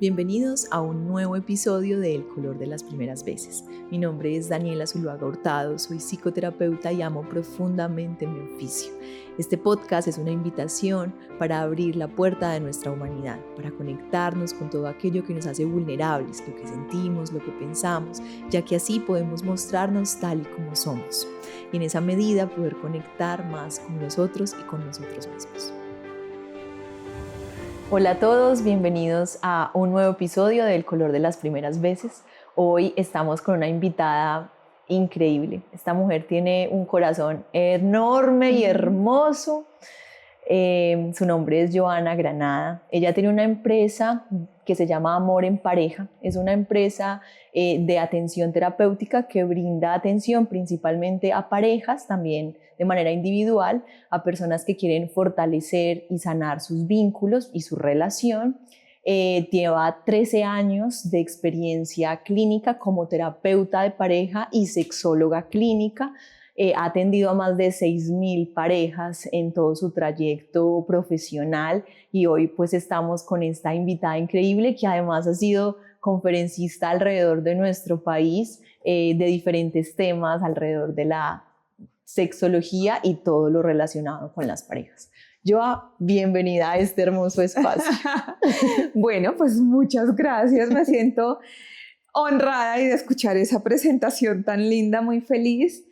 Bienvenidos a un nuevo episodio de El color de las primeras veces. Mi nombre es Daniela Zuluaga Hurtado, soy psicoterapeuta y amo profundamente mi oficio. Este podcast es una invitación para abrir la puerta de nuestra humanidad, para conectarnos con todo aquello que nos hace vulnerables, lo que sentimos, lo que pensamos, ya que así podemos mostrarnos tal y como somos. Y en esa medida poder conectar más con nosotros y con nosotros mismos. Hola a todos, bienvenidos a un nuevo episodio de El color de las primeras veces. Hoy estamos con una invitada increíble. Esta mujer tiene un corazón enorme y hermoso. Su nombre es Joana Granada. Ella tiene una empresa que se llama Amor en Pareja. Es una empresa de atención terapéutica que brinda atención principalmente a parejas, también de manera individual, a personas que quieren fortalecer y sanar sus vínculos y su relación. Lleva 13 años de experiencia clínica como terapeuta de pareja y sexóloga clínica. Ha atendido a más de 6,000 parejas en todo su trayecto profesional y hoy pues estamos con esta invitada increíble que además ha sido conferencista alrededor de nuestro país de diferentes temas alrededor de la sexología y todo lo relacionado con las parejas. Joa, bienvenida a este hermoso espacio. Bueno, pues muchas gracias, me siento honrada de escuchar esa presentación tan linda, muy feliz,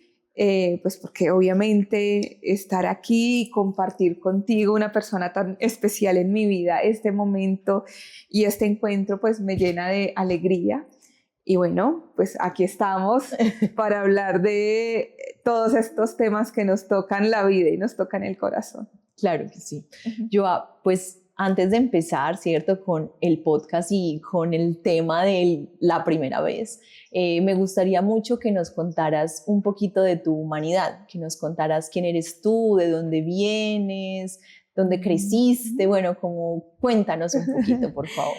pues porque obviamente estar aquí y compartir contigo, una persona tan especial en mi vida, este momento y este encuentro pues me llena de alegría. Y bueno, pues aquí estamos para hablar de todos estos temas que nos tocan la vida y nos tocan el corazón. Claro que sí. Joa, pues antes de empezar, ¿cierto? Con el podcast y con el tema de la primera vez, me gustaría mucho que nos contaras un poquito de tu humanidad, que nos contaras quién eres tú, de dónde vienes, dónde creciste, bueno, como cuéntanos un poquito, por favor.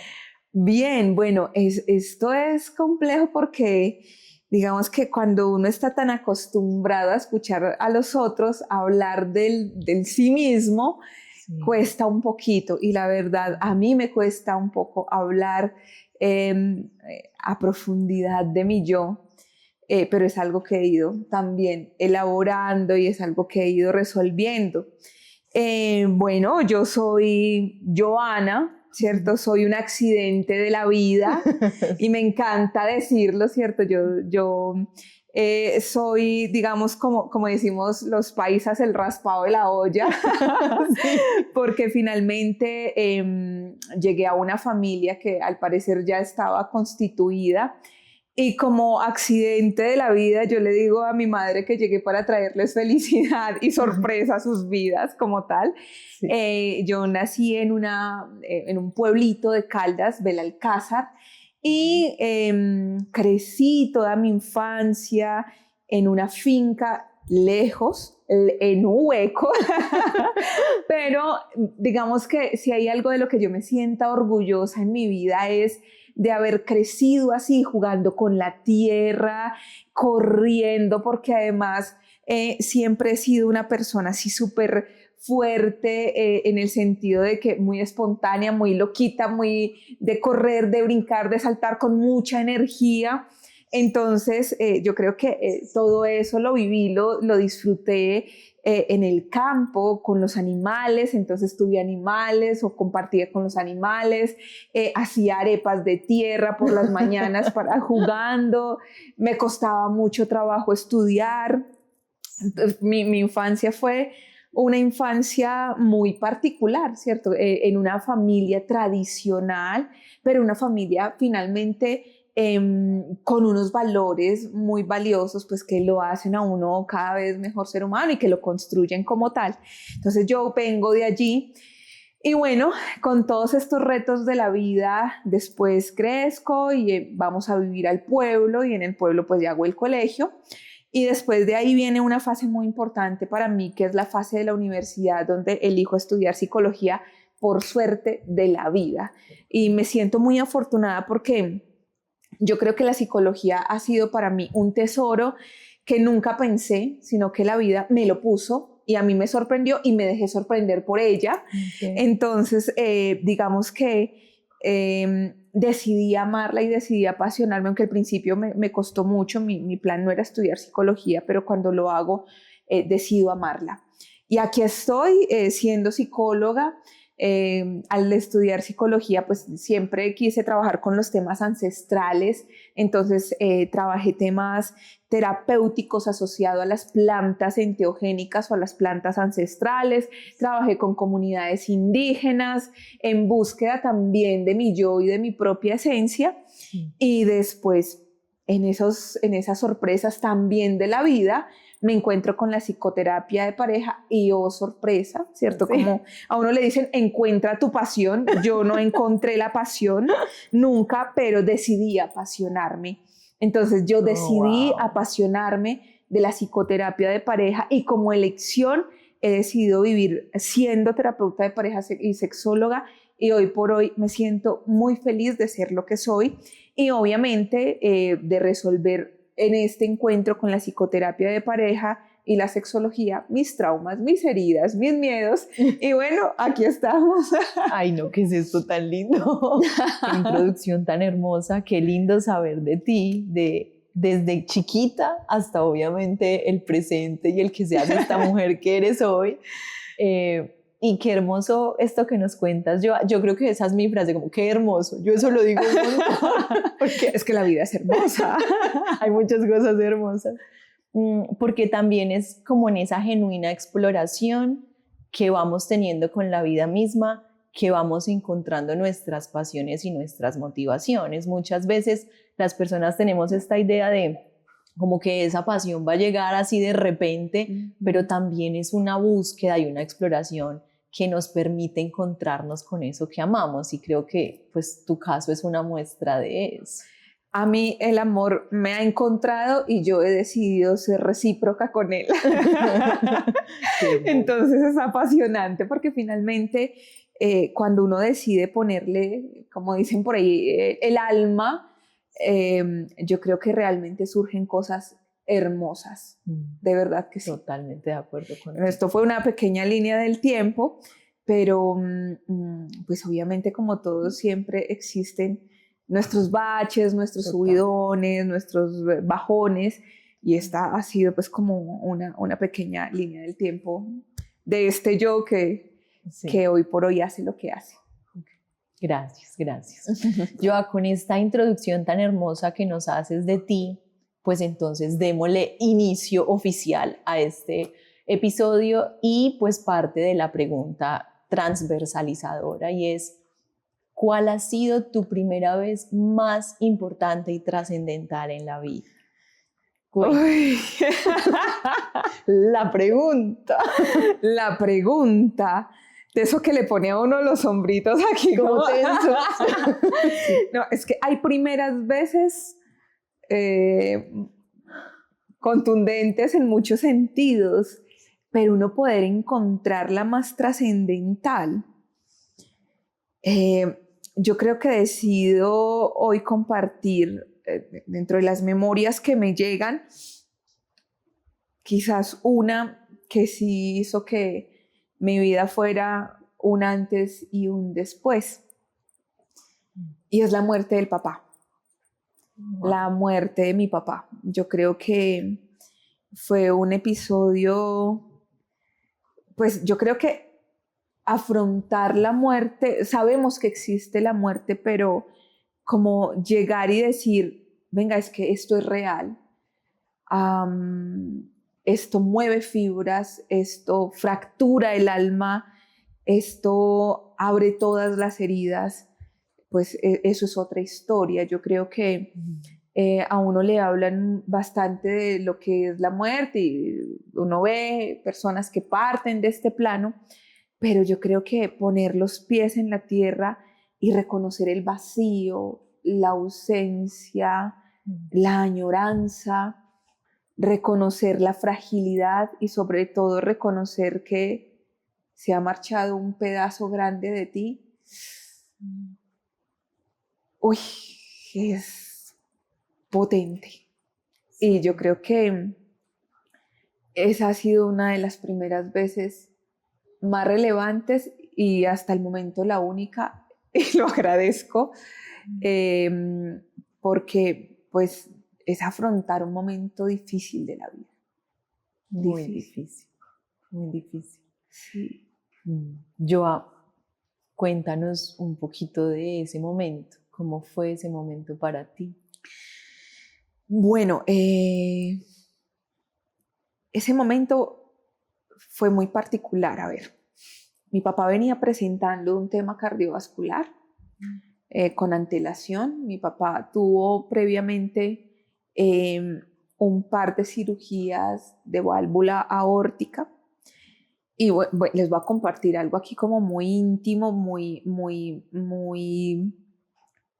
Bien, bueno, esto es complejo porque digamos que cuando uno está tan acostumbrado a escuchar a los otros hablar del sí mismo, sí, cuesta un poquito, y la verdad a mí me cuesta un poco hablar a profundidad de mi yo, pero es algo que he ido también elaborando y es algo que he ido resolviendo. Bueno, yo soy Joana, ¿cierto? Soy un accidente de la vida y me encanta decirlo, ¿cierto? Yo soy, digamos, como decimos los paisas, el raspado de la olla, porque finalmente llegué a una familia que al parecer ya estaba constituida. Y como accidente de la vida, yo le digo a mi madre que llegué para traerles felicidad y sorpresa a sus vidas como tal. Sí. Yo nací en un pueblito de Caldas, Belalcázar, y crecí toda mi infancia en una finca lejos, en un hueco, pero digamos que si hay algo de lo que yo me sienta orgullosa en mi vida es de haber crecido así, jugando con la tierra, corriendo, porque además siempre he sido una persona así súper fuerte en el sentido de que muy espontánea, muy loquita, muy de correr, de brincar, de saltar con mucha energía. Entonces yo creo que todo eso lo viví, lo disfruté en el campo, con los animales, entonces tuve animales o compartía con los animales, hacía arepas de tierra por las mañanas para jugando, me costaba mucho trabajo estudiar. Entonces, mi infancia fue una infancia muy particular, ¿cierto? En una familia tradicional, pero una familia finalmente con unos valores muy valiosos, pues que lo hacen a uno cada vez mejor ser humano y que lo construyen como tal. Entonces yo vengo de allí y bueno, con todos estos retos de la vida, después crezco y vamos a vivir al pueblo y en el pueblo pues ya hago el colegio. Y después de ahí viene una fase muy importante para mí, que es la fase de la universidad, donde elijo estudiar psicología por suerte de la vida. Y me siento muy afortunada porque yo creo que la psicología ha sido para mí un tesoro que nunca pensé, sino que la vida me lo puso y a mí me sorprendió y me dejé sorprender por ella. Okay. Entonces, digamos que decidí amarla y decidí apasionarme, aunque al principio me costó mucho, mi plan no era estudiar psicología, pero cuando lo hago, decido amarla. Y aquí estoy siendo psicóloga. Al estudiar psicología, pues siempre quise trabajar con los temas ancestrales, entonces trabajé temas terapéuticos asociados a las plantas enteogénicas o a las plantas ancestrales, trabajé con comunidades indígenas en búsqueda también de mi yo y de mi propia esencia, y después en esas sorpresas también de la vida, me encuentro con la psicoterapia de pareja y oh sorpresa, ¿cierto? Sí. Como a uno le dicen, encuentra tu pasión. Yo no encontré la pasión nunca, pero decidí apasionarme. Entonces yo decidí apasionarme de la psicoterapia de pareja y como elección he decidido vivir siendo terapeuta de pareja y sexóloga, y hoy por hoy me siento muy feliz de ser lo que soy y obviamente de resolver en este encuentro con la psicoterapia de pareja y la sexología, mis traumas, mis heridas, mis miedos. Y bueno, aquí estamos. Ay, no, ¿qué es esto tan lindo? Qué introducción tan hermosa, qué lindo saber de ti, desde chiquita hasta obviamente el presente y el que seas esta mujer que eres hoy. Y qué hermoso esto que nos cuentas. Yo creo que esa es mi frase, como qué hermoso. Yo eso lo digo un montón, porque es que la vida es hermosa. Hay muchas cosas hermosas. Porque también es como en esa genuina exploración que vamos teniendo con la vida misma, que vamos encontrando nuestras pasiones y nuestras motivaciones. Muchas veces las personas tenemos esta idea de como que esa pasión va a llegar así de repente, pero también es una búsqueda y una exploración que nos permite encontrarnos con eso que amamos, y creo que pues tu caso es una muestra de eso. A mí el amor me ha encontrado y yo he decidido ser recíproca con él. Entonces es apasionante porque finalmente cuando uno decide ponerle, como dicen por ahí, el alma, yo creo que realmente surgen cosas hermosas. De verdad que sí. Totalmente de acuerdo con eso. Esto fue una pequeña línea del tiempo, pero pues obviamente como todos siempre existen nuestros baches, nuestros subidones, nuestros bajones, y esta ha sido pues como una pequeña línea del tiempo de este yo que hoy por hoy hace lo que hace. Gracias, gracias. Joa, con esta introducción tan hermosa que nos haces de ti, pues entonces démosle inicio oficial a este episodio y pues parte de la pregunta transversalizadora, y es: ¿cuál ha sido tu primera vez más importante y trascendental en la vida? La pregunta. La pregunta, de eso que le pone a uno los hombritos aquí como tensos. No, es que hay primeras veces contundentes en muchos sentidos, pero uno poder encontrar la más trascendental. Yo creo que decido hoy compartir dentro de las memorias que me llegan, quizás una que sí hizo que mi vida fuera un antes y un después, y es la muerte del papá. Wow. La muerte de mi papá. Yo creo que fue un episodio, pues yo creo que afrontar la muerte, sabemos que existe la muerte, pero como llegar y decir, venga, es que esto es real, esto mueve fibras, esto fractura el alma, esto abre todas las heridas, pues eso es otra historia. Yo creo que a uno le hablan bastante de lo que es la muerte y uno ve personas que parten de este plano, pero yo creo que poner los pies en la tierra y reconocer el vacío, la ausencia, la añoranza, reconocer la fragilidad y sobre todo reconocer que se ha marchado un pedazo grande de ti. Uy, es potente. Y yo creo que esa ha sido una de las primeras veces más relevantes y hasta el momento la única y lo agradezco, porque pues es afrontar un momento difícil de la vida. Muy difícil, muy difícil. Sí. Joa, cuéntanos un poquito de ese momento. ¿Cómo fue ese momento para ti? Bueno, ese momento fue muy particular. A ver, mi papá venía presentando un tema cardiovascular con antelación. Mi papá tuvo previamente un par de cirugías de válvula aórtica. Y les voy a compartir algo aquí como muy íntimo, muy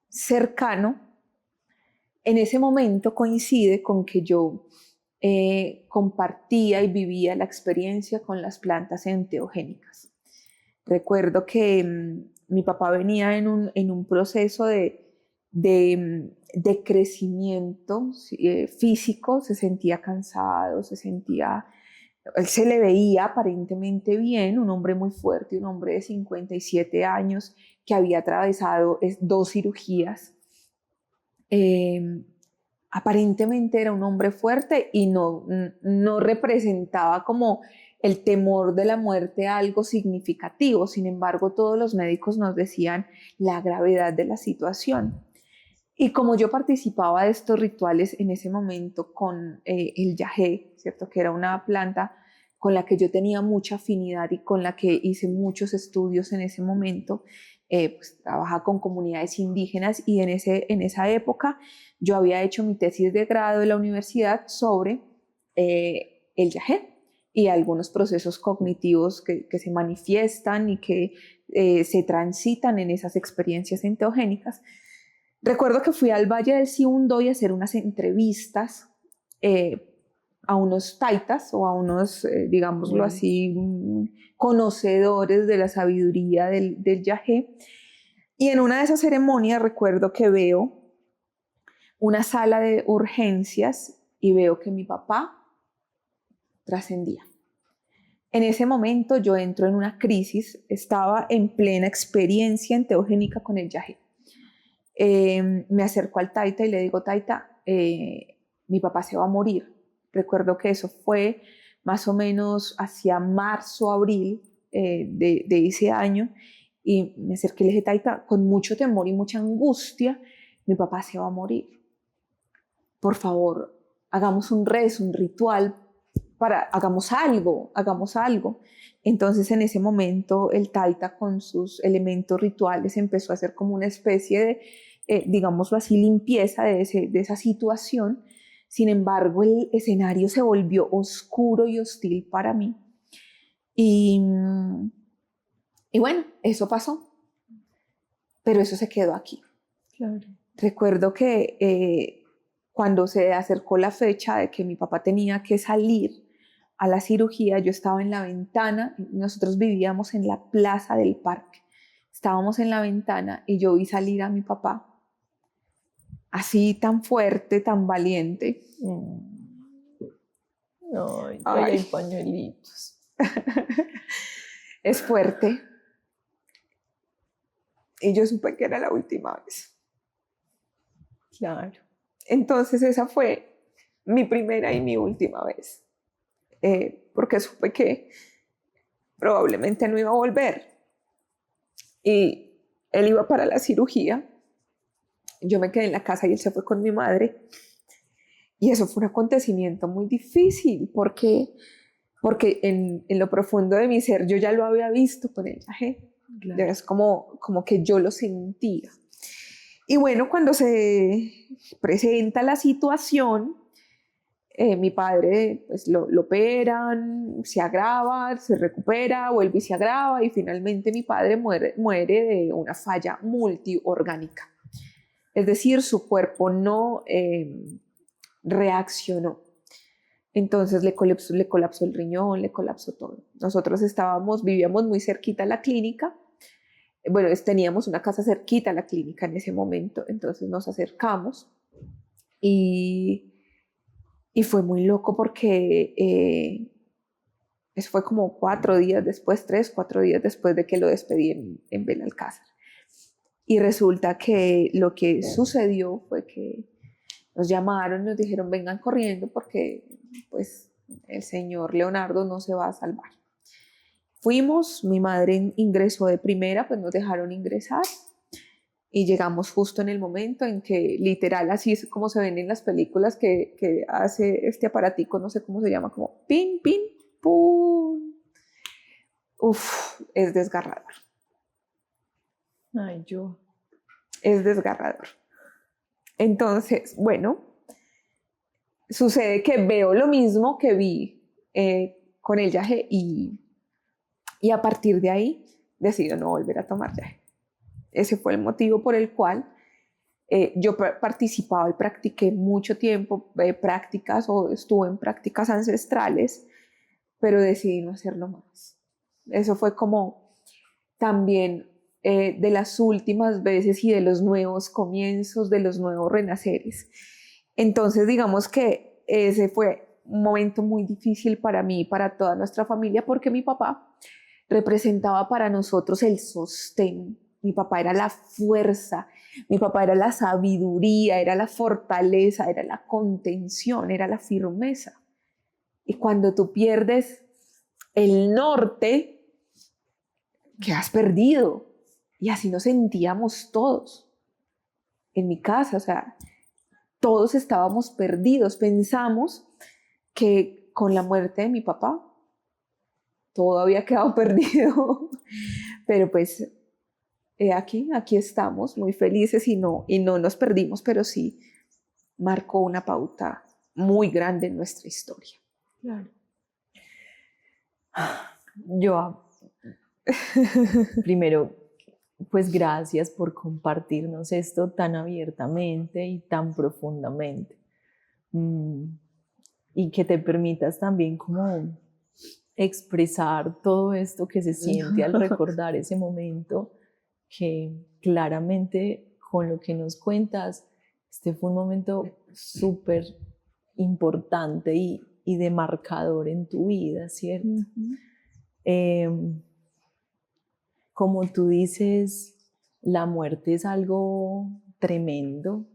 cercano. En ese momento coincide con que yo compartía y vivía la experiencia con las plantas enteogénicas. Recuerdo que mi papá venía en un proceso de crecimiento físico, se sentía cansado, él se le veía aparentemente bien, un hombre muy fuerte, un hombre de 57 años que había atravesado 2 cirugías. Aparentemente era un hombre fuerte y no representaba como el temor de la muerte algo significativo. Sin embargo, todos los médicos nos decían la gravedad de la situación. Y como yo participaba de estos rituales en ese momento con el yagé, ¿cierto? Que era una planta con la que yo tenía mucha afinidad y con la que hice muchos estudios en ese momento, pues trabajaba con comunidades indígenas y en esa época yo había hecho mi tesis de grado en la universidad sobre el yagé y algunos procesos cognitivos que se manifiestan y que se transitan en esas experiencias enteogénicas. Recuerdo que fui al Valle del Siundo a hacer unas entrevistas a unos taitas o a unos, digámoslo así, conocedores de la sabiduría del yagé. Y en una de esas ceremonias recuerdo que veo una sala de urgencias y veo que mi papá trascendía. En ese momento yo entro en una crisis, estaba en plena experiencia enteogénica con el yagé. Me acerco al taita y le digo, taita, mi papá se va a morir. Recuerdo que eso fue más o menos hacia marzo, abril de ese año, y me acerqué y le dije, taita, con mucho temor y mucha angustia, mi papá se va a morir. Por favor, hagamos un rezo, un ritual, hagamos algo. Entonces en ese momento el taita con sus elementos rituales empezó a hacer como una especie de, digámoslo así, limpieza de esa situación. Sin embargo, el escenario se volvió oscuro y hostil para mí. Y bueno, eso pasó. Pero eso se quedó aquí. Claro. Recuerdo que cuando se acercó la fecha de que mi papá tenía que salir a la cirugía, yo estaba en la ventana, nosotros vivíamos en la plaza del parque, estábamos en la ventana y yo vi salir a mi papá, así tan fuerte, tan valiente. Ay, ahí hay pañuelitos. Es fuerte. Y yo supe que era la última vez. Claro. Entonces esa fue mi primera y mi última vez. Porque supe que probablemente no iba a volver. Y él iba para la cirugía. Yo me quedé en la casa y él se fue con mi madre. Y eso fue un acontecimiento muy difícil porque en lo profundo de mi ser yo ya lo había visto con el yagé. Claro. Es como que yo lo sentía. Y bueno, cuando se presenta la situación, mi padre pues lo operan, se agrava, se recupera, vuelve y se agrava y finalmente mi padre muere de una falla multiorgánica. Es decir, su cuerpo no reaccionó. Entonces le colapsó el riñón, le colapsó todo. Nosotros vivíamos muy cerquita a la clínica. Bueno, teníamos una casa cerquita a la clínica en ese momento, entonces nos acercamos y fue muy loco porque eso fue como 4 días después, 3, 4 días después de que lo despedí en Benalcázar. Y resulta que lo que sucedió fue que nos llamaron, nos dijeron vengan corriendo porque pues el señor Leonardo no se va a salvar. Fuimos, mi madre ingresó de primera, pues nos dejaron ingresar y llegamos justo en el momento en que literal así es como se ven en las películas que hace este aparatico, no sé cómo se llama, como pin, pin, pum. Uf, es desgarrador. Ay, yo. Es desgarrador. Entonces, bueno, sucede que veo lo mismo que vi con el yaje y a partir de ahí decido no volver a tomar yaje. Ese fue el motivo por el cual yo participaba y practiqué mucho tiempo prácticas o estuve en prácticas ancestrales, pero decidí no hacerlo más. Eso fue como también de las últimas veces y de los nuevos comienzos, de los nuevos renaceres. Entonces, digamos que ese fue un momento muy difícil para mí y para toda nuestra familia, porque mi papá representaba para nosotros el sostén. Mi papá era la fuerza, mi papá era la sabiduría, era la fortaleza, era la contención, era la firmeza. Y cuando tú pierdes el norte, que has perdido. Y así nos sentíamos todos en mi casa, o sea, todos estábamos perdidos. Pensamos que con la muerte de mi papá todo había quedado perdido, pero pues aquí estamos muy felices y no nos perdimos, pero sí marcó una pauta muy grande en nuestra historia. Claro. Yo, primero, pues gracias por compartirnos esto tan abiertamente y tan profundamente. Y que te permitas también como expresar todo esto que se siente al recordar ese momento, que claramente con lo que nos cuentas, este fue un momento súper importante y de marcador en tu vida, ¿cierto? Como tú dices, la muerte es algo tremendo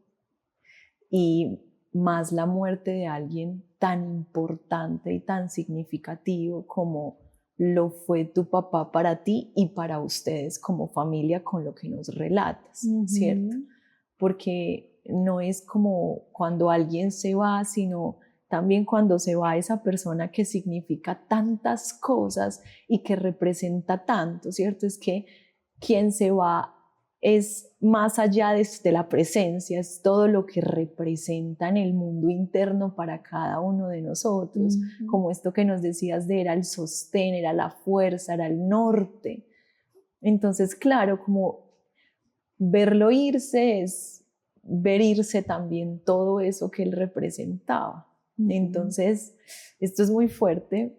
y más la muerte de alguien tan importante y tan significativo como lo fue tu papá para ti y para ustedes como familia con lo que nos relatas, ¿cierto? Porque no es como cuando alguien se va, sino también cuando se va esa persona que significa tantas cosas y que representa tanto, ¿cierto? Es que quien se va es más allá de la presencia, es todo lo que representa en el mundo interno para cada uno de nosotros, como esto que nos decías de era el sostén, era la fuerza, era el norte. Entonces, claro, como verlo irse es ver irse también todo eso que él representaba. Entonces, esto es muy fuerte,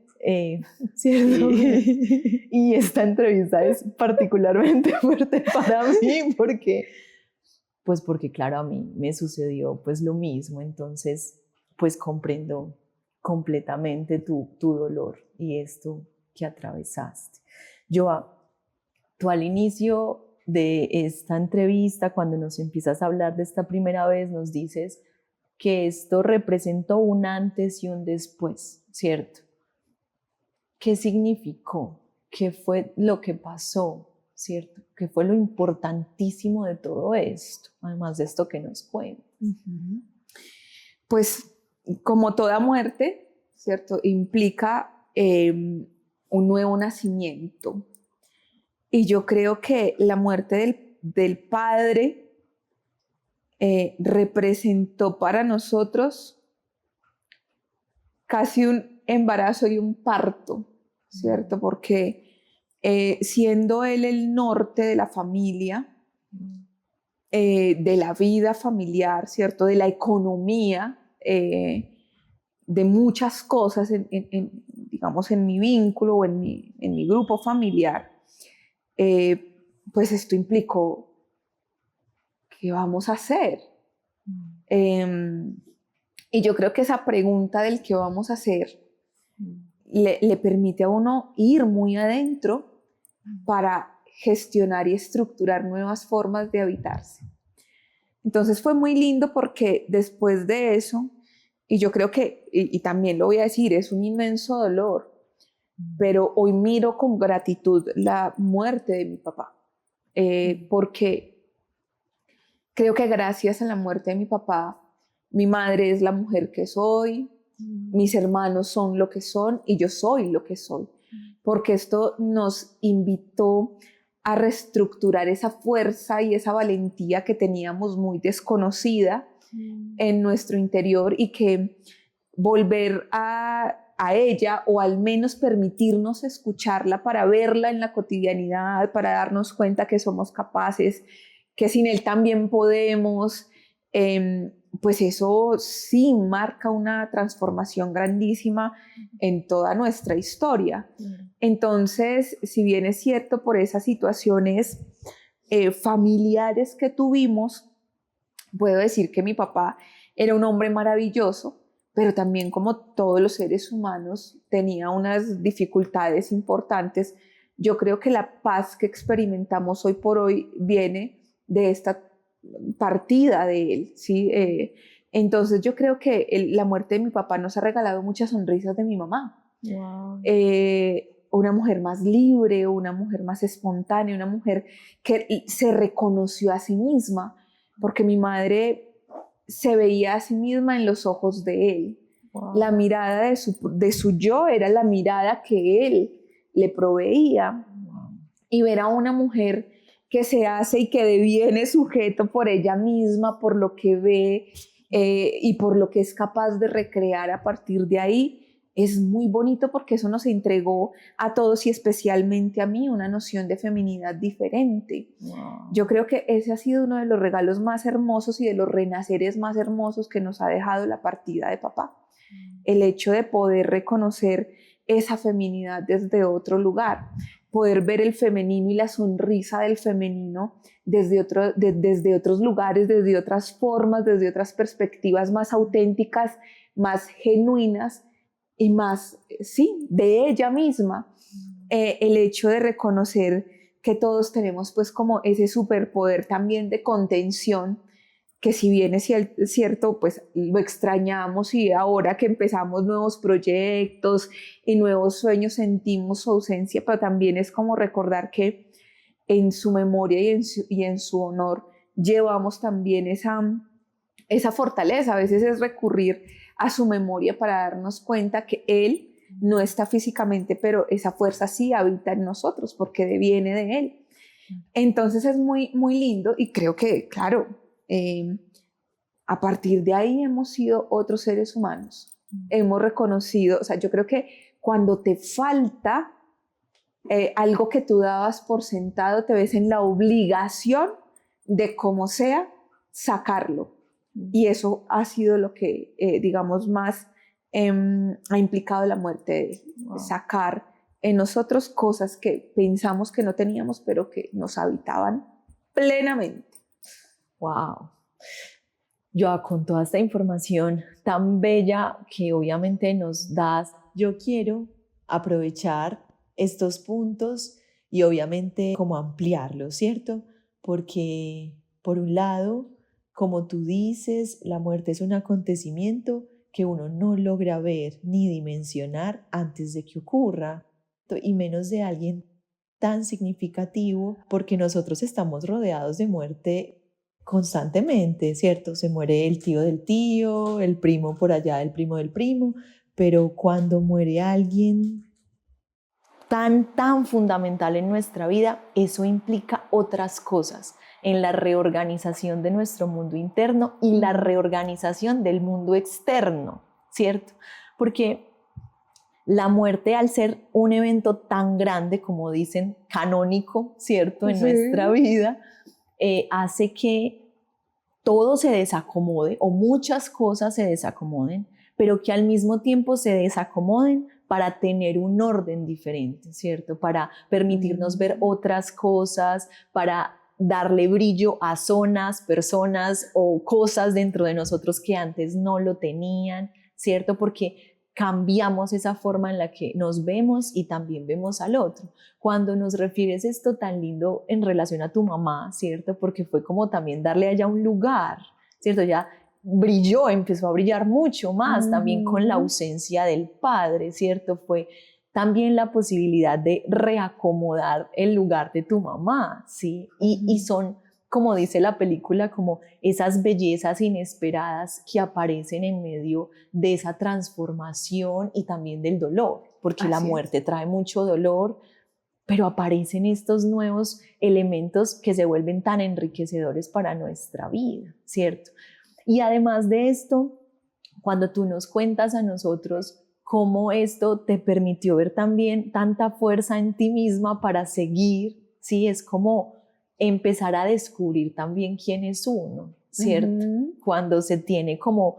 ¿cierto? Y esta entrevista es particularmente fuerte para mí porque claro, a mí me sucedió pues lo mismo, entonces pues comprendo completamente tu dolor y esto que atravesaste. Joa, tú al inicio de esta entrevista, cuando nos empiezas a hablar de esta primera vez, nos dices que esto representó un antes y un después, ¿cierto? ¿Qué significó? ¿Qué fue lo que pasó? ¿Cierto? ¿Qué fue lo importantísimo de todo esto? Además de esto que nos cuentas. Pues como toda muerte, ¿cierto? Implica un nuevo nacimiento. Y yo creo que la muerte del padre representó para nosotros casi un embarazo y un parto, ¿cierto? Porque siendo él el norte de la familia, de la vida familiar, ¿cierto? De la economía, de muchas cosas, digamos, en mi vínculo o en mi grupo familiar, pues esto implicó ¿qué vamos a hacer? Y yo creo que esa pregunta del qué vamos a hacer le permite a uno ir muy adentro para gestionar y estructurar nuevas formas de habitarse. Entonces fue muy lindo porque después de eso, y yo creo que, y también lo voy a decir, es un inmenso dolor, pero hoy miro con gratitud la muerte de mi papá, porque creo que gracias a la muerte de mi papá, mi madre es la mujer que soy, mis hermanos son lo que son y yo soy lo que soy, porque esto nos invitó a reestructurar esa fuerza y esa valentía que teníamos muy desconocida en nuestro interior, y que volver a ella, o al menos permitirnos escucharla para verla en la cotidianidad, para darnos cuenta que somos capaces, que sin él también podemos, pues eso sí marca una transformación grandísima en toda nuestra historia. Entonces, si bien es cierto, por esas situaciones familiares que tuvimos, puedo decir que mi papá era un hombre maravilloso, pero también, como todos los seres humanos, tenía unas dificultades importantes. Yo creo que la paz que experimentamos hoy por hoy viene de esta partida de él, ¿sí? Entonces yo creo que la muerte de mi papá nos ha regalado muchas sonrisas de mi mamá. Wow. Una mujer más libre, una mujer más espontánea, una mujer que se reconoció a sí misma, porque mi madre se veía a sí misma en los ojos de él. Wow. La mirada de su yo era la mirada que él le proveía. Wow. Y ver a una mujer que se hace y que deviene sujeto por ella misma, por lo que ve y por lo que es capaz de recrear a partir de ahí, es muy bonito, porque eso nos entregó a todos, y especialmente a mí, una noción de feminidad diferente. Wow. Yo creo que ese ha sido uno de los regalos más hermosos y de los renaceres más hermosos que nos ha dejado la partida de papá. El hecho de poder reconocer esa feminidad desde otro lugar, poder ver el femenino y la sonrisa del femenino desde otros lugares, desde otras formas, desde otras perspectivas más auténticas, más genuinas y más, sí, de ella misma. El hecho de reconocer que todos tenemos pues como ese superpoder también de contención, que si bien es cierto, pues lo extrañamos, y ahora que empezamos nuevos proyectos y nuevos sueños sentimos su ausencia, pero también es como recordar que en su memoria y en su honor llevamos también esa fortaleza. A veces es recurrir a su memoria para darnos cuenta que él no está físicamente, pero esa fuerza sí habita en nosotros porque viene de él. Entonces es muy, muy lindo, y creo que, claro, a partir de ahí hemos sido otros seres humanos. Hemos reconocido, o sea, yo creo que cuando te falta algo que tú dabas por sentado, te ves en la obligación de, como sea, sacarlo. Y eso ha sido lo que, digamos, más ha implicado la muerte de él. Wow. Sacar en nosotros cosas que pensamos que no teníamos, pero que nos habitaban plenamente. Wow. Joa, con toda esta información tan bella que obviamente nos das, yo quiero aprovechar estos puntos y obviamente como ampliarlos, ¿cierto? Porque por un lado, como tú dices, la muerte es un acontecimiento que uno no logra ver ni dimensionar antes de que ocurra, y menos de alguien tan significativo, porque nosotros estamos rodeados de muerte constantemente, ¿cierto? Se muere el tío del tío, el primo por allá, el primo del primo, pero cuando muere alguien tan fundamental en nuestra vida, eso implica otras cosas en la reorganización de nuestro mundo interno y la reorganización del mundo externo, ¿cierto? Porque la muerte, al ser un evento tan grande, como dicen, canónico, ¿cierto? En nuestra vida, hace que todo se desacomode, o muchas cosas se desacomoden, pero que al mismo tiempo se desacomoden para tener un orden diferente, ¿cierto? Para permitirnos ver otras cosas, para darle brillo a zonas, personas o cosas dentro de nosotros que antes no lo tenían, ¿cierto? Porque cambiamos esa forma en la que nos vemos y también vemos al otro. Cuando nos refieres esto tan lindo en relación a tu mamá, ¿cierto? Porque fue como también darle a ella un lugar, ¿cierto? Ya brilló, empezó a brillar mucho más, también con la ausencia del padre, ¿cierto? Fue también la posibilidad de reacomodar el lugar de tu mamá, ¿sí? Y son, como dice la película, como esas bellezas inesperadas que aparecen en medio de esa transformación y también del dolor, porque la muerte trae mucho dolor, pero aparecen estos nuevos elementos que se vuelven tan enriquecedores para nuestra vida, ¿cierto? Y además de esto, cuando tú nos cuentas a nosotros cómo esto te permitió ver también tanta fuerza en ti misma para seguir, ¿sí? Es como empezar a descubrir también quién es uno, ¿cierto? Cuando se tiene como,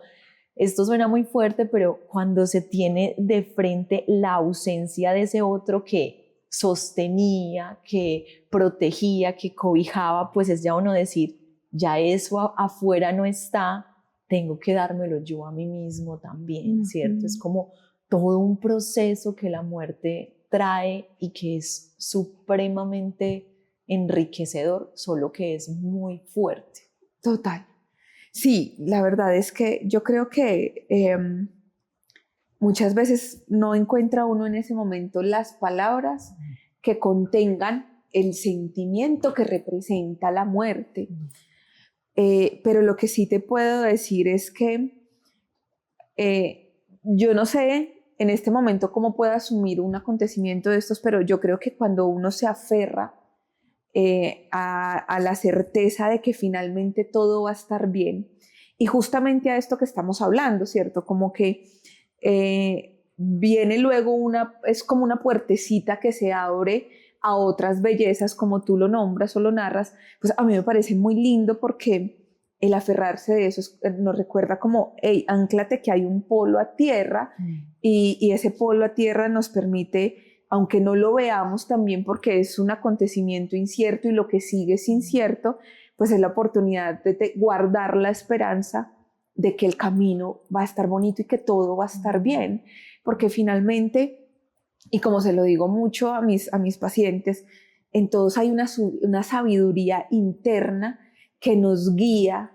esto suena muy fuerte, pero cuando se tiene de frente la ausencia de ese otro que sostenía, que protegía, que cobijaba, pues es ya uno decir, ya eso afuera no está, tengo que dármelo yo a mí mismo también, ¿cierto? Es como todo un proceso que la muerte trae y que es supremamente enriquecedor, solo que es muy fuerte. Total. Sí, la verdad es que yo creo que muchas veces no encuentra uno en ese momento las palabras que contengan el sentimiento que representa la muerte. Pero lo que sí te puedo decir es que yo no sé en este momento cómo puedo asumir un acontecimiento de estos, pero yo creo que cuando uno se aferra a la certeza de que finalmente todo va a estar bien, y justamente a esto que estamos hablando, ¿cierto? Como que viene luego es como una puertecita que se abre a otras bellezas, como tú lo nombras o lo narras, pues a mí me parece muy lindo porque el aferrarse de eso nos recuerda como, hey, anclate que hay un polo a tierra y ese polo a tierra nos permite, aunque no lo veamos también porque es un acontecimiento incierto y lo que sigue es incierto, pues es la oportunidad de guardar la esperanza de que el camino va a estar bonito y que todo va a estar bien, porque finalmente, y como se lo digo mucho a mis pacientes, en todos hay una sabiduría interna que nos guía,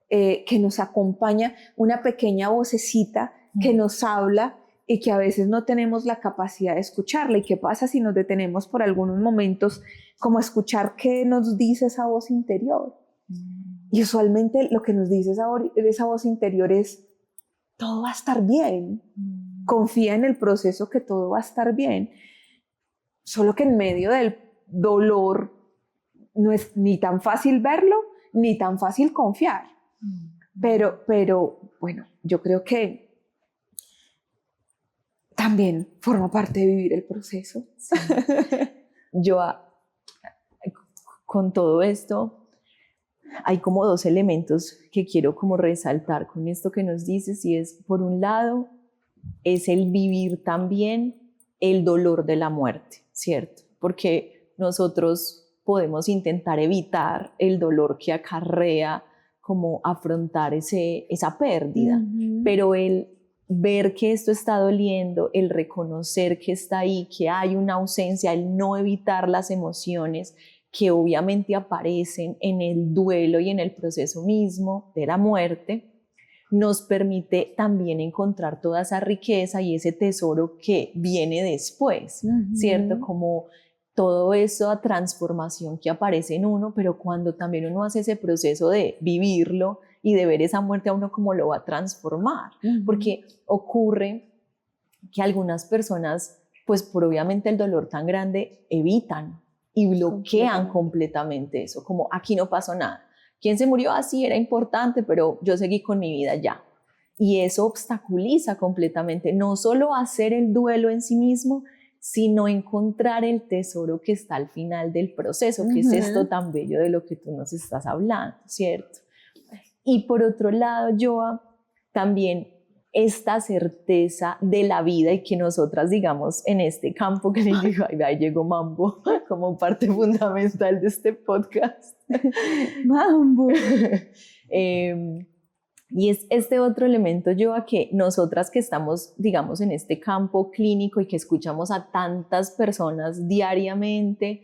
que nos acompaña, una pequeña vocecita que nos habla y que a veces no tenemos la capacidad de escucharla. ¿Y qué pasa si nos detenemos por algunos momentos como a escuchar qué nos dice esa voz interior? Y usualmente lo que nos dice esa voz interior es, todo va a estar bien, confía en el proceso que todo va a estar bien. Solo que en medio del dolor no es ni tan fácil verlo, ni tan fácil confiar. Pero bueno, yo creo que también forma parte de vivir el proceso. Sí. Yo, con todo esto, hay como dos elementos que quiero como resaltar con esto que nos dices, y es, por un lado, es el vivir también el dolor de la muerte, ¿cierto? Porque nosotros podemos intentar evitar el dolor que acarrea como afrontar esa pérdida, pero el ver que esto está doliendo, el reconocer que está ahí, que hay una ausencia, el no evitar las emociones que obviamente aparecen en el duelo y en el proceso mismo de la muerte, nos permite también encontrar toda esa riqueza y ese tesoro que viene después, ¿cierto? Como toda esa transformación que aparece en uno, pero cuando también uno hace ese proceso de vivirlo y de ver esa muerte a uno cómo lo va a transformar, porque ocurre que algunas personas, pues por obviamente el dolor tan grande, evitan y bloquean completamente eso, como aquí no pasó nada. ¿Quién se murió? Así era importante, pero yo seguí con mi vida ya. Y eso obstaculiza completamente, no solo hacer el duelo en sí mismo, sino encontrar el tesoro que está al final del proceso, que es esto tan bello de lo que tú nos estás hablando, ¿cierto? Y por otro lado, Joa, también esta certeza de la vida y que nosotras, digamos, en este campo que les digo, ahí llegó Mambo como parte fundamental de este podcast. Mambo. Y es este otro elemento, Joa, que nosotras que estamos, digamos, en este campo clínico y que escuchamos a tantas personas diariamente,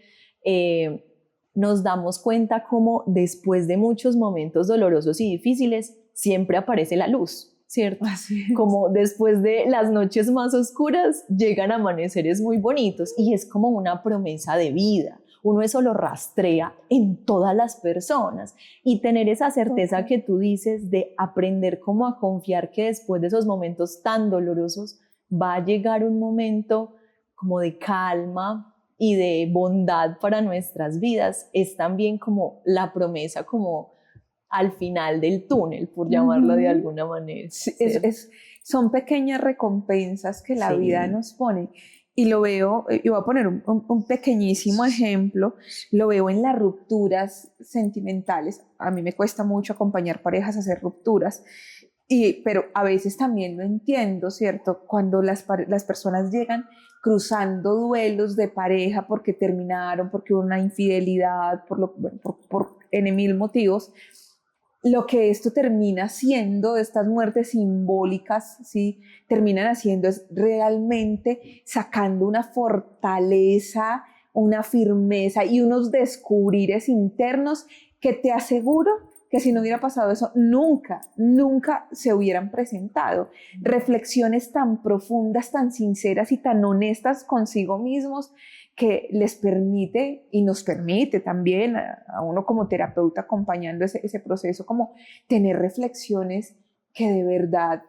nos damos cuenta como después de muchos momentos dolorosos y difíciles, siempre aparece la luz, ¿cierto? Así es. Como después de las noches más oscuras, llegan amaneceres muy bonitos y es como una promesa de vida. Uno eso lo rastrea en todas las personas y tener esa certeza que tú dices de aprender cómo a confiar que después de esos momentos tan dolorosos va a llegar un momento como de calma y de bondad para nuestras vidas, es también como la promesa como al final del túnel, por llamarlo de alguna manera. Sí, son pequeñas recompensas que la vida nos pone. Y lo veo, y voy a poner un pequeñísimo ejemplo, lo veo en las rupturas sentimentales. A mí me cuesta mucho acompañar parejas a hacer rupturas, pero a veces también lo entiendo, ¿cierto? Cuando las personas llegan cruzando duelos de pareja porque terminaron, porque hubo una infidelidad, por N mil motivos, lo que esto termina siendo, estas muertes simbólicas, ¿sí? Terminan haciendo es realmente sacando una fortaleza, una firmeza y unos descubrires internos que te aseguro que si no hubiera pasado eso, nunca se hubieran presentado. Reflexiones tan profundas, tan sinceras y tan honestas consigo mismos que les permite y nos permite también a uno como terapeuta acompañando ese proceso, como tener reflexiones que de verdad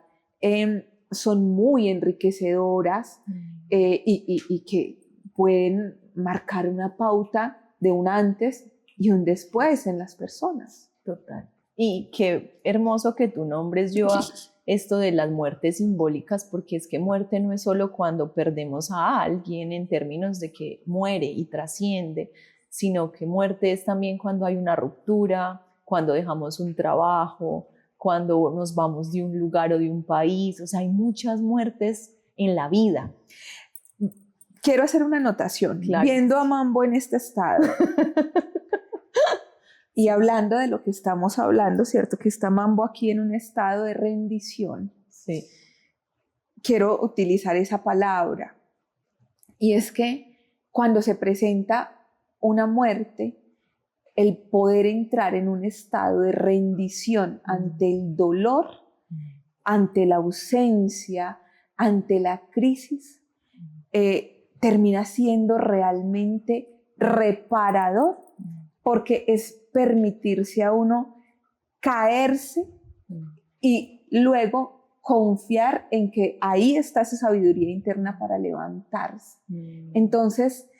son muy enriquecedoras y que pueden marcar una pauta de un antes y un después en las personas. Total. Y qué hermoso que tú nombres, Joa, esto de las muertes simbólicas, porque es que muerte no es solo cuando perdemos a alguien en términos de que muere y trasciende, sino que muerte es también cuando hay una ruptura, cuando dejamos un trabajo, cuando nos vamos de un lugar o de un país. O sea, hay muchas muertes en la vida. Quiero hacer una anotación. Claro. Viendo a Mambo en este estado y hablando de lo que estamos hablando, ¿cierto? Que está Mambo aquí en un estado de rendición. Sí. Quiero utilizar esa palabra. Y es que cuando se presenta una muerte, el poder entrar en un estado de rendición ante el dolor, ante la ausencia, ante la crisis, termina siendo realmente reparador, porque es permitirse a uno caerse y luego confiar en que ahí está esa sabiduría interna para levantarse. Entonces,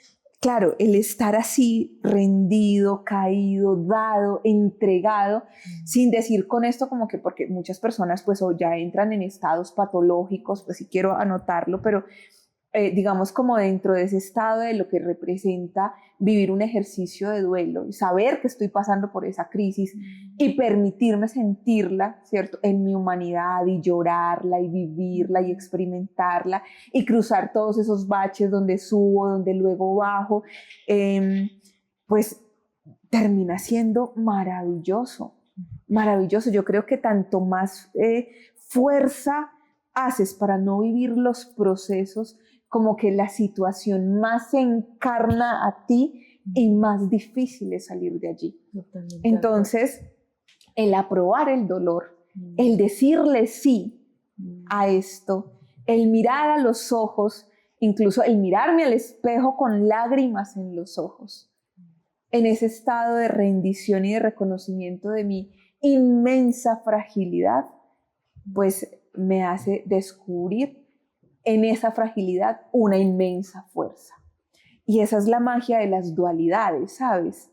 claro, el estar así rendido, caído, dado, entregado, sin decir con esto como que, porque muchas personas pues o ya entran en estados patológicos, pues sí quiero anotarlo, pero digamos como dentro de ese estado de lo que representa vivir un ejercicio de duelo y saber que estoy pasando por esa crisis y permitirme sentirla, ¿cierto? En mi humanidad y llorarla y vivirla y experimentarla y cruzar todos esos baches donde subo, donde luego bajo, pues termina siendo maravilloso, maravilloso. Yo creo que tanto más fuerza haces para no vivir los procesos, como que la situación más se encarna a ti y más difícil es salir de allí. Totalmente. Entonces, el aprobar el dolor, el decirle sí a esto, el mirar a los ojos, incluso el mirarme al espejo con lágrimas en los ojos, en ese estado de rendición y de reconocimiento de mi inmensa fragilidad, pues me hace descubrir en esa fragilidad una inmensa fuerza. Y esa es la magia de las dualidades, ¿sabes?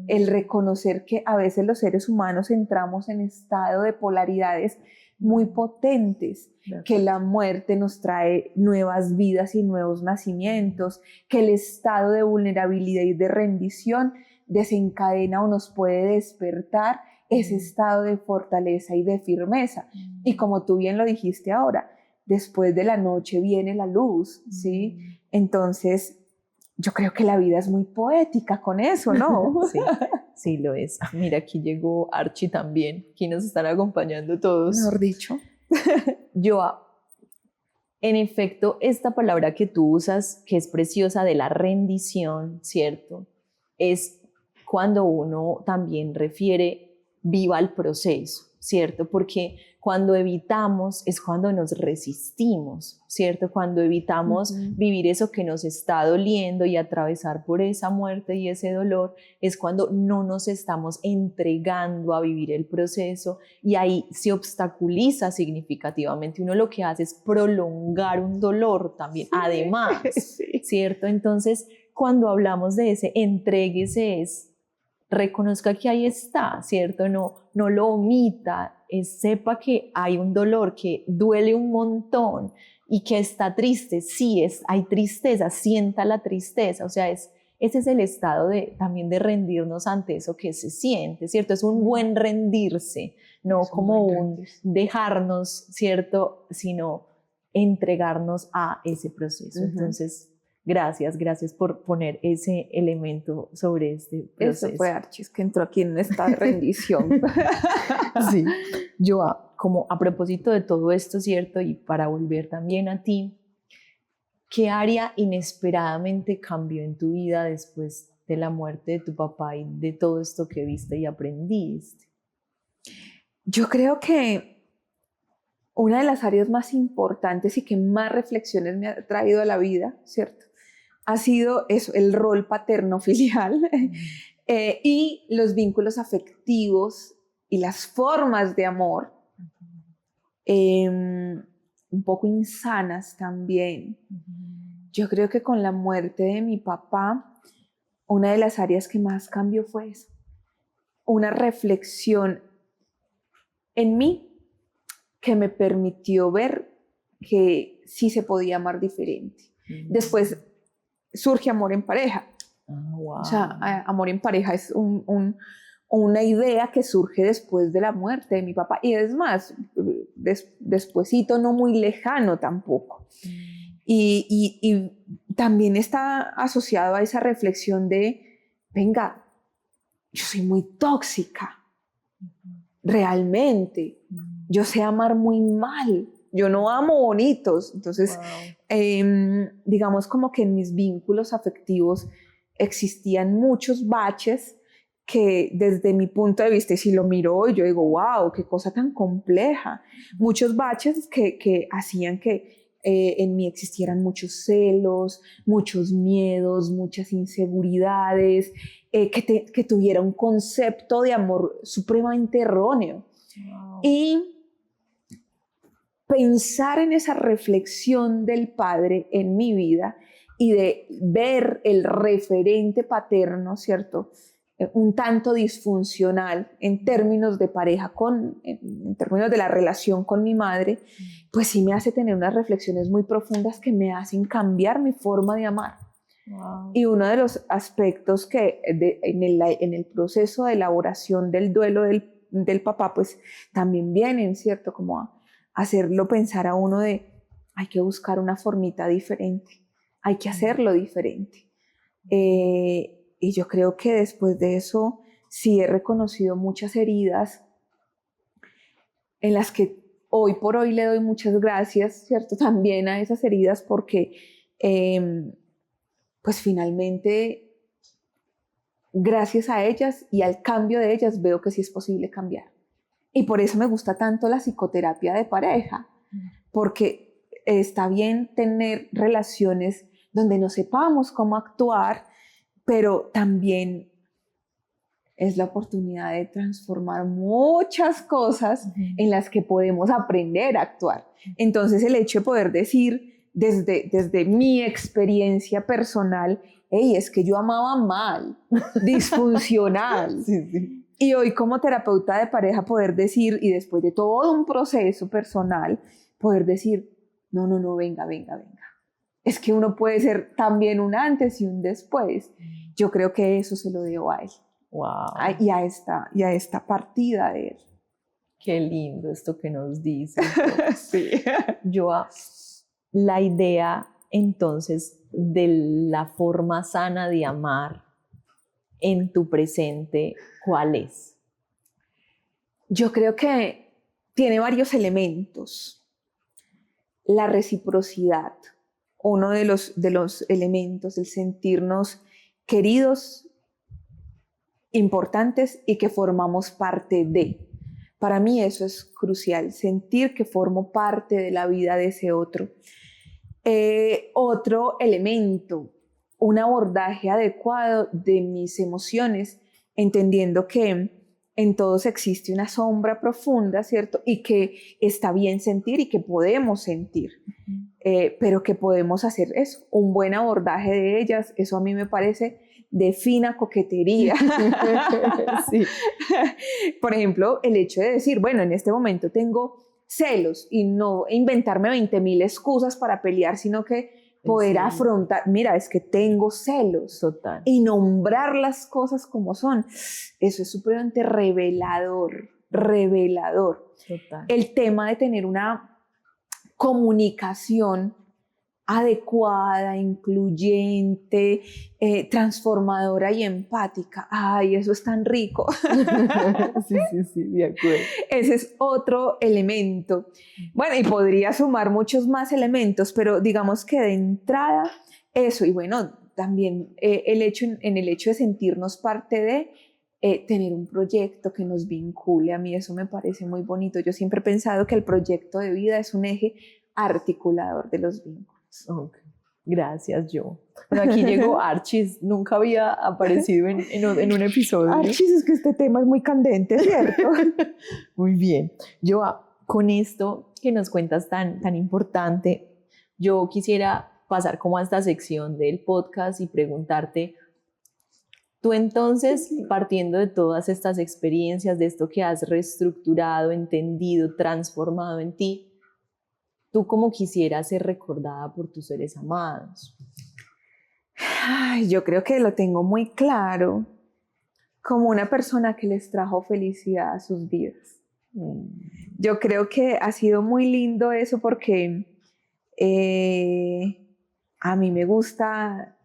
El reconocer que a veces los seres humanos entramos en estado de polaridades muy potentes, que la muerte nos trae nuevas vidas y nuevos nacimientos, que el estado de vulnerabilidad y de rendición desencadena o nos puede despertar ese estado de fortaleza y de firmeza. Y como tú bien lo dijiste ahora, después de la noche viene la luz, ¿sí? Entonces, yo creo que la vida es muy poética con eso, ¿no? Sí, sí lo es. Mira, aquí llegó Archie también. Aquí nos están acompañando todos. Mejor dicho. Joa, en efecto, esta palabra que tú usas, que es preciosa, de la rendición, ¿cierto? Es cuando uno también refiere viva el proceso, ¿cierto? Porque cuando evitamos es cuando nos resistimos, ¿cierto? Cuando evitamos vivir eso que nos está doliendo y atravesar por esa muerte y ese dolor, es cuando no nos estamos entregando a vivir el proceso y ahí se obstaculiza significativamente. Uno lo que hace es prolongar un dolor también, además, Sí. ¿cierto? Entonces, cuando hablamos de ese entréguese es reconozca que ahí está, ¿cierto? No lo omita, sepa que hay un dolor que duele un montón y que está triste, sí, hay tristeza, sienta la tristeza, o sea, ese es el estado también de rendirnos ante eso que se siente, ¿cierto? Es un buen rendirse, no como un dejarnos, ¿cierto? Sino entregarnos a ese proceso. Entonces, gracias por poner ese elemento sobre este proceso. Eso fue Archis que entró aquí en esta rendición. Sí. Joa, como a propósito de todo esto, ¿cierto? Y para volver también a ti, ¿qué área inesperadamente cambió en tu vida después de la muerte de tu papá y de todo esto que viste y aprendiste? Yo creo que una de las áreas más importantes y que más reflexiones me ha traído a la vida, ¿cierto? Ha sido eso, el rol paterno-filial y los vínculos afectivos y las formas de amor, un poco insanas también. Yo creo que con la muerte de mi papá, una de las áreas que más cambió fue eso, una reflexión en mí que me permitió ver que sí se podía amar diferente. Después surge amor en pareja. Wow. O sea, amor en pareja es una idea que surge después de la muerte de mi papá. Y es más, despuesito, no muy lejano tampoco. Y también está asociado a esa reflexión de, venga, yo soy muy tóxica, realmente. Yo sé amar muy mal. Yo no amo bonitos. Entonces, digamos como que en mis vínculos afectivos existían muchos baches que desde mi punto de vista, y si lo miro hoy, yo digo, wow, qué cosa tan compleja. Muchos baches que hacían que en mí existieran muchos celos, muchos miedos, muchas inseguridades, que tuviera un concepto de amor supremamente erróneo. Wow. Y pensar en esa reflexión del padre en mi vida y de ver el referente paterno, ¿cierto? Un tanto disfuncional en términos de pareja, en términos de la relación con mi madre, pues sí me hace tener unas reflexiones muy profundas que me hacen cambiar mi forma de amar. Wow. Y uno de los aspectos que en el proceso de elaboración del duelo del papá, pues también vienen, ¿cierto? Como a hacerlo pensar a uno de, hay que buscar una formita diferente, hay que hacerlo diferente. Y yo creo que después de eso sí he reconocido muchas heridas en las que hoy por hoy le doy muchas gracias, ¿cierto? También a esas heridas porque pues finalmente gracias a ellas y al cambio de ellas veo que sí es posible cambiar. Y por eso me gusta tanto la psicoterapia de pareja, porque está bien tener relaciones donde no sepamos cómo actuar, pero también es la oportunidad de transformar muchas cosas en las que podemos aprender a actuar. Entonces el hecho de poder decir desde mi experiencia personal, hey, es que yo amaba mal, disfuncional. Sí. Y hoy como terapeuta de pareja poder decir, y después de todo un proceso personal, poder decir, no, venga. Es que uno puede ser también un antes y un después. Yo creo que eso se lo debo a él. Wow. Y a esta partida de él. Qué lindo esto que nos dices. Sí. Joa, la idea entonces de la forma sana de amar en tu presente, ¿cuál es? Yo creo que tiene varios elementos. La reciprocidad, uno de los elementos, el sentirnos queridos, importantes y que formamos parte de. Para mí eso es crucial, sentir que formo parte de la vida de ese otro. Otro elemento, un abordaje adecuado de mis emociones, entendiendo que en todos existe una sombra profunda, ¿cierto? Y que está bien sentir y que podemos sentir, pero que podemos hacer eso, un buen abordaje de ellas. Eso a mí me parece de fina coquetería. Sí. Por ejemplo, el hecho de decir, bueno, en este momento tengo celos y no inventarme 20.000 excusas para pelear, sino que poder afrontar, mira, es que tengo celos. Total. Y nombrar las cosas como son. Eso es supremamente revelador. Total. El tema de tener una comunicación adecuada, incluyente, transformadora y empática. Ay, eso es tan rico. Sí, de acuerdo. Ese es otro elemento. Bueno, y podría sumar muchos más elementos, pero digamos que de entrada eso. Y bueno, también el hecho de sentirnos parte de tener un proyecto que nos vincule. A mí eso me parece muy bonito. Yo siempre he pensado que el proyecto de vida es un eje articulador de los vínculos. Okay. Gracias, Jo. Bueno, aquí llegó Archis, nunca había aparecido en un episodio. Archis, es que este tema es muy candente, ¿cierto? Muy bien. Jo, con esto que nos cuentas tan importante, yo quisiera pasar como a esta sección del podcast y preguntarte, tú entonces, partiendo de todas estas experiencias, de esto que has reestructurado, entendido, transformado en ti, ¿tú cómo quisieras ser recordada por tus seres amados? Ay, yo creo que lo tengo muy claro, como una persona que les trajo felicidad a sus vidas. Yo creo que ha sido muy lindo eso porque a mí me gusta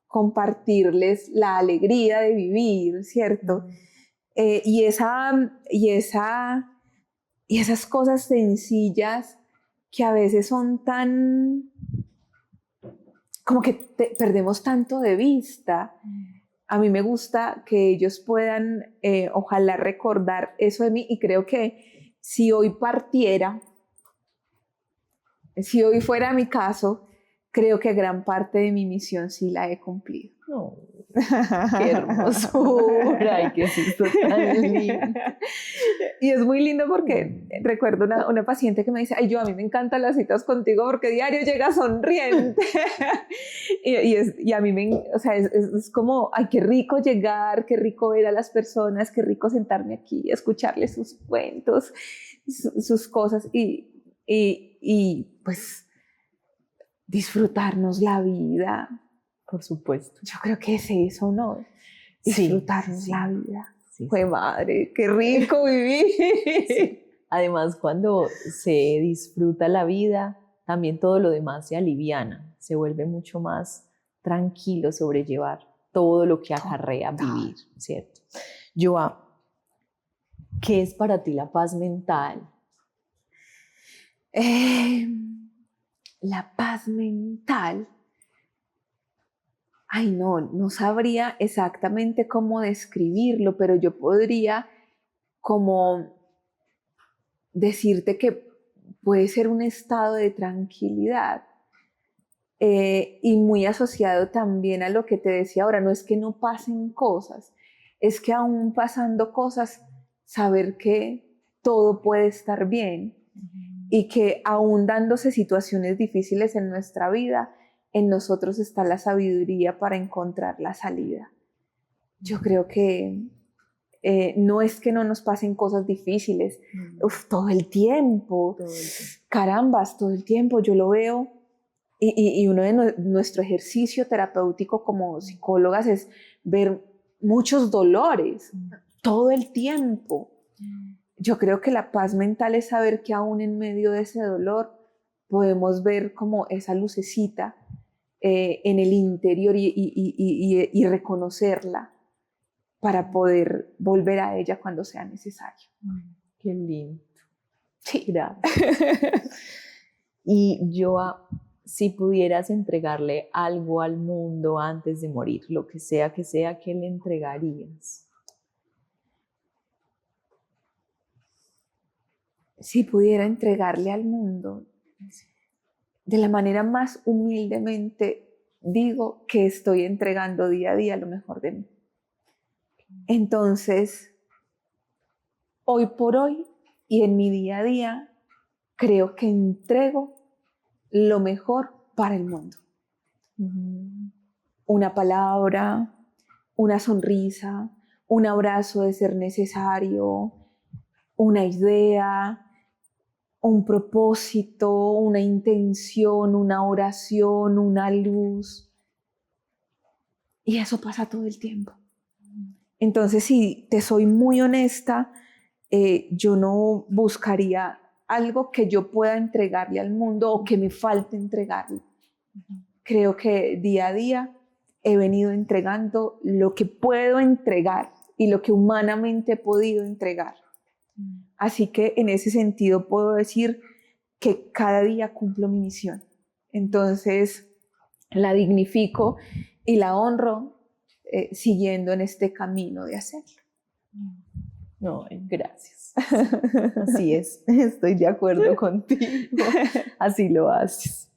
compartirles la alegría de vivir, ¿cierto? Y esas cosas sencillas que a veces son tan, como que perdemos tanto de vista. A mí me gusta que ellos puedan, ojalá, recordar eso de mí, y creo que si hoy partiera, si hoy fuera mi caso, creo que gran parte de mi misión sí la he cumplido. Oh, qué hermosura, ay, qué susto tan lindo. Y es muy lindo porque recuerdo una paciente que me dice, ay, yo a mí me encantan las citas contigo porque diario llegas sonriente. y a mí o sea, es como, ay, qué rico llegar, qué rico ver a las personas, qué rico sentarme aquí, escucharles sus cuentos, sus cosas y pues disfrutarnos la vida. Por supuesto. Yo creo que es eso, ¿no? Disfrutarnos la vida. Sí. Fue madre, qué rico vivir. Sí. Además, cuando se disfruta la vida, también todo lo demás se aliviana, se vuelve mucho más tranquilo sobrellevar todo lo que acarrea vivir, ¿cierto? Joa, ¿qué es para ti la paz mental? La paz mental. Ay, no sabría exactamente cómo describirlo, pero yo podría como decirte que puede ser un estado de tranquilidad y muy asociado también a lo que te decía ahora, no es que no pasen cosas, es que aún pasando cosas, saber que todo puede estar bien y que aún dándose situaciones difíciles en nuestra vida, en nosotros está la sabiduría para encontrar la salida. Yo creo que no es que no nos pasen cosas difíciles, todo el tiempo, carambas, todo el tiempo, yo lo veo, y uno de nuestro ejercicio terapéutico como psicólogas es ver muchos dolores, todo el tiempo. Yo creo que la paz mental es saber que aún en medio de ese dolor podemos ver como esa lucecita en el interior y reconocerla para poder volver a ella cuando sea necesario. Qué lindo. Sí. Gracias. Y Joa, si pudieras entregarle algo al mundo antes de morir, lo que sea, ¿qué le entregarías? Si pudiera entregarle al mundo, de la manera más humildemente, digo que estoy entregando día a día lo mejor de mí. Entonces, hoy por hoy y en mi día a día, creo que entrego lo mejor para el mundo. Una palabra, una sonrisa, un abrazo de ser necesario, una idea, un propósito, una intención, una oración, una luz. Y eso pasa todo el tiempo. Entonces, si te soy muy honesta, yo no buscaría algo que yo pueda entregarle al mundo o que me falte entregarle. Creo que día a día he venido entregando lo que puedo entregar y lo que humanamente he podido entregar. Así que en ese sentido puedo decir que cada día cumplo mi misión. Entonces la dignifico y la honro siguiendo en este camino de hacerlo. No, gracias. Así es, estoy de acuerdo contigo. Así lo haces.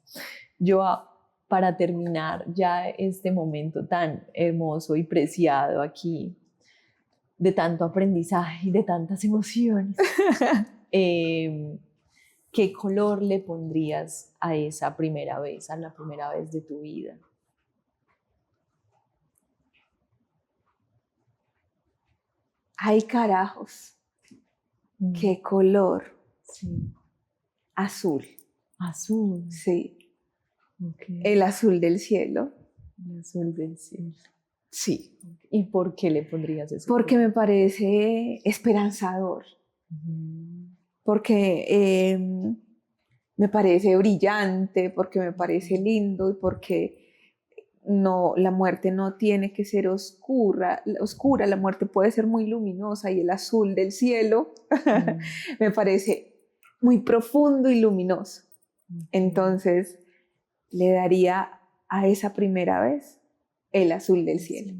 Joa, para terminar ya este momento tan hermoso y preciado aquí, de tanto aprendizaje y de tantas emociones, ¿qué color le pondrías a esa primera vez, a la primera vez de tu vida? ¡Ay, carajos! ¡Qué color! Sí. Azul. Azul. Sí. Okay. El azul del cielo. El azul del cielo. Sí. ¿Y por qué le pondrías ese Porque color? me parece esperanzador. Porque me parece brillante, porque me parece lindo y porque no, la muerte no tiene que ser oscura, la muerte puede ser muy luminosa y el azul del cielo me parece muy profundo y luminoso. Entonces le daría a esa primera vez el azul del cielo.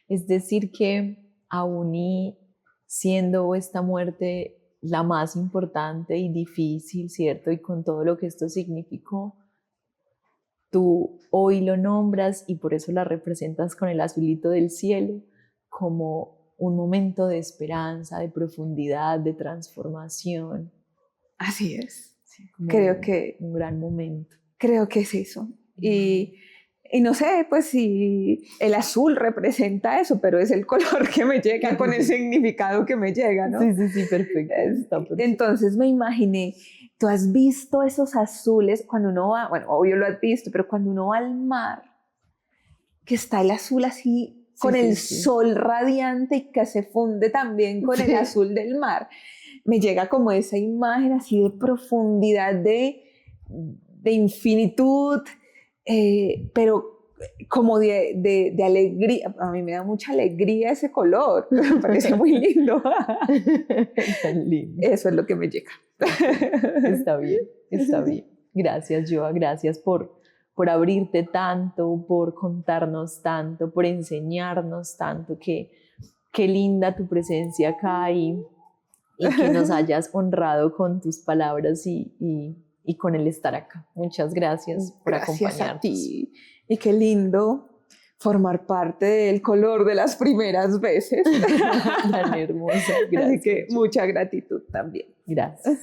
Es decir que aún y siendo esta muerte la más importante y difícil, ¿cierto? Y con todo lo que esto significó, tú hoy lo nombras y por eso la representas con el azulito del cielo como un momento de esperanza, de profundidad, de transformación. Así es. Sí, creo que un gran momento. Creo que es eso. Y no sé, pues si el azul representa eso, pero es el color que me llega con el significado que me llega, ¿no? Sí, perfecto. Está perfecto. Entonces me imaginé, tú has visto esos azules cuando uno va, bueno, obvio lo has visto, pero cuando uno va al mar, que está el azul así con el sol radiante y que se funde también con el azul del mar. Me llega como esa imagen así de profundidad, de infinitud, pero como de alegría. A mí me da mucha alegría ese color, me parece muy lindo. Tan lindo. Eso es lo que me llega. Está bien, está bien. Gracias, Joa, gracias por abrirte tanto, por contarnos tanto, por enseñarnos tanto. Qué linda tu presencia acá y que nos hayas honrado con tus palabras y con el estar acá. Muchas gracias por acompañarnos. Gracias a ti. Y qué lindo formar parte del color de las primeras veces. Tan hermosa. Gracias. Así que mucha gratitud también. Gracias.